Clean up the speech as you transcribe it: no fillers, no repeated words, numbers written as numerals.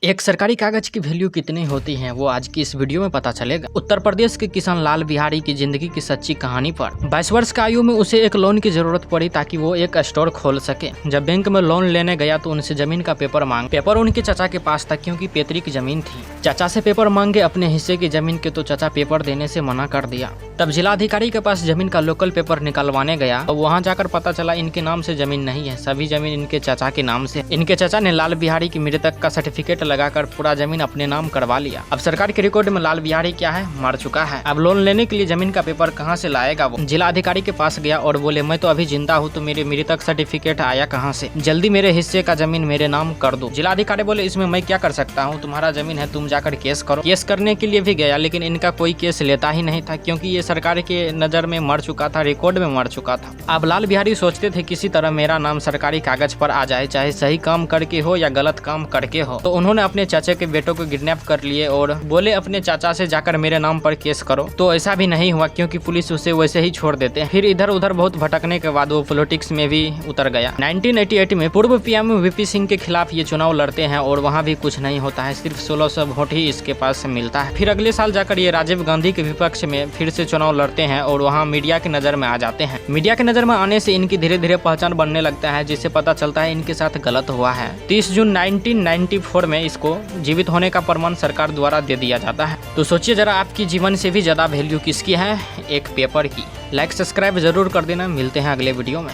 एक सरकारी कागज की वैल्यू कितनी होती है वो आज की इस वीडियो में पता चलेगा। उत्तर प्रदेश के किसान लाल बिहारी की जिंदगी की सच्ची कहानी पर 22 वर्ष की आयु में उसे एक लोन की जरूरत पड़ी ताकि वो एक स्टोर खोल सके। जब बैंक में लोन लेने गया तो उनसे जमीन का पेपर उनके चाचा के पास था क्योंकि पैतृक जमीन थी। चाचा से पेपर मांगे अपने हिस्से की जमीन के तो चाचा पेपर देने से मना कर दिया। तब जिलाधिकारी के पास जमीन का लोकल पेपर निकलवाने गया तो वहाँ जाकर पता चला इनके नाम से जमीन नहीं है, सभी जमीन इनके चाचा के नाम से। इनके चाचा ने लाल बिहारी की मृतक का सर्टिफिकेट लगाकर पूरा जमीन अपने नाम करवा लिया। अब सरकार के रिकॉर्ड में लाल बिहारी क्या है, मर चुका है। अब लोन लेने के लिए जमीन का पेपर कहाँ से लाएगा वो। जिला अधिकारी के पास गया और बोले मैं तो अभी जिंदा हूँ तो मेरे मृतक सर्टिफिकेट आया कहाँ से, जल्दी मेरे हिस्से का जमीन मेरे नाम कर दो। जिला अधिकारी बोले इसमें मैं क्या कर सकता हूँ, तुम्हारा जमीन है, तुम जाकर केस करो। केस करने के लिए भी गया लेकिन इनका कोई केस लेता ही नहीं था क्योंकि ये सरकार के नजर में मर चुका था, रिकॉर्ड में मर चुका था। अब लाल बिहारी सोचते थे किसी तरह मेरा नाम सरकारी कागज पर आ जाए, चाहे सही काम करके हो या गलत काम करके हो। तो उन्होंने अपने चाचा के बेटों को किडनैप कर लिए और बोले अपने चाचा से जाकर मेरे नाम पर केस करो। तो ऐसा भी नहीं हुआ क्योंकि पुलिस उसे वैसे ही छोड़ देते हैं। फिर इधर उधर बहुत भटकने के बाद वो पॉलिटिक्स में भी उतर गया। 1988 में पूर्व पीएम वीपी सिंह के खिलाफ ये चुनाव लड़ते हैं और वहाँ भी कुछ नहीं होता है, सिर्फ 1600 वोट ही इसके पास मिलता है। फिर अगले साल जाकर ये राजीव गांधी के विपक्ष में फिर से चुनाव लड़ते हैं और वहाँ मीडिया की नजर में आ जाते हैं। मीडिया की नजर में आने से इनकी धीरे धीरे पहचान बनने लगता है जिससे पता चलता है इनके साथ गलत हुआ है। 30 जून 1994 में इसको जीवित होने का प्रमाण सरकार द्वारा दे दिया जाता है। तो सोचिए जरा आपकी जीवन से भी ज्यादा वैल्यू किसकी है, एक पेपर की। लाइक सब्सक्राइब जरूर कर देना। मिलते हैं अगले वीडियो में।